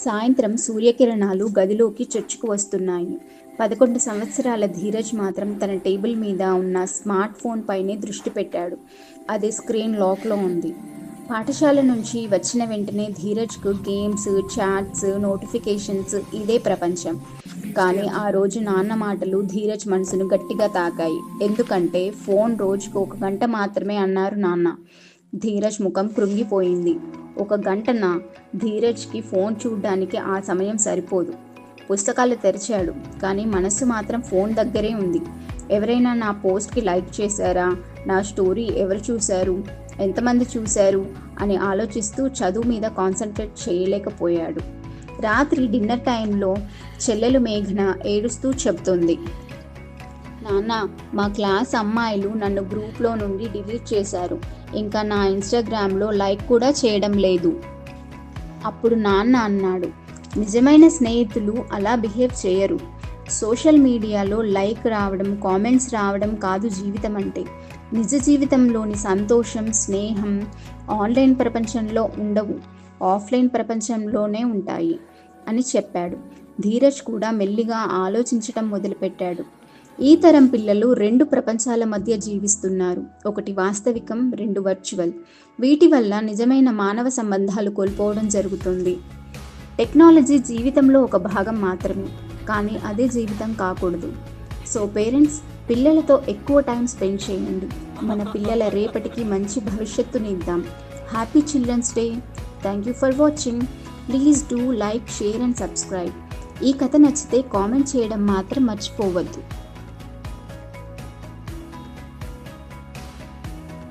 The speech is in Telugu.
సాయంత్రం సూర్యకిరణాలు గదిలోకి చొచ్చుకు వస్తున్నాయి. 11 సంవత్సరాల ధీరజ్ మాత్రం తన టేబుల్ మీద ఉన్న స్మార్ట్ ఫోన్ పైనే దృష్టి పెట్టాడు. అది స్క్రీన్ లాక్లో ఉంది. పాఠశాల నుంచి వచ్చిన వెంటనే ధీరజ్కు గేమ్స్, చాట్స్, నోటిఫికేషన్స్ ఇదే ప్రపంచం. కానీ ఆ రోజు నాన్న మాటలు ధీరజ్ మనసును గట్టిగా తాకాయి. ఎందుకంటే ఫోన్ రోజుకు 1 గంట మాత్రమే అన్నారు నాన్న. ధీరజ్ ముఖం కృంగిపోయింది. 1 గంటనా? ధీరజ్కి ఫోన్ చూడ్డానికి ఆ సమయం సరిపోదు. పుస్తకాలు తెరిచాడు, కానీ మనస్సు మాత్రం ఫోన్ దగ్గరే ఉంది. ఎవరైనా నా పోస్ట్కి లైక్ చేశారా? నా స్టోరీ ఎవరు చూశారు? ఎంతమంది చూశారు అని ఆలోచిస్తూ చదువు మీద కాన్సన్ట్రేట్ చేయలేకపోయాడు. రాత్రి డిన్నర్ టైంలో చెల్లెలు మేఘన ఏడుస్తూ చెబుతుంది, నాన్న, మా క్లాస్ అమ్మాయిలు నన్ను గ్రూప్లో నుండి డిలీట్ చేశారు. ఇంకా నా ఇన్స్టాగ్రామ్లో లైక్ కూడా చేయడం లేదు. అప్పుడు నాన్న అన్నాడు, నిజమైన స్నేహితులు అలా బిహేవ్ చేయరు. సోషల్ మీడియాలో లైక్ రావడం, కామెంట్స్ రావడం కాదు జీవితం అంటే. నిజ జీవితంలోని సంతోషం, స్నేహం ఆన్లైన్ ప్రపంచంలో ఉండవు, ఆఫ్లైన్ ప్రపంచంలోనే ఉంటాయి అని చెప్పాడు. ధీరజ్ కూడా మెల్లిగా ఆలోచించటం మొదలుపెట్టాడు. ఈ తరం పిల్లలు 2 ప్రపంచాల మధ్య జీవిస్తున్నారు. ఒకటి వాస్తవికం, 2 వర్చువల్. వీటి వల్ల నిజమైన మానవ సంబంధాలు కోల్పోవడం జరుగుతుంది. టెక్నాలజీ జీవితంలో ఒక భాగం మాత్రమే, కానీ అదే జీవితం కాకూడదు. సో పేరెంట్స్, పిల్లలతో ఎక్కువ టైం స్పెండ్ చేయండి. మన పిల్లల రేపటికి మంచి భవిష్యత్తుని ఇద్దాం. Happy children's day. Thank you for watching. Please do like, share and subscribe. ఈ కథ నచ్చితే కామెంట్ చేయడం మాత్రం మర్చిపోవద్దు.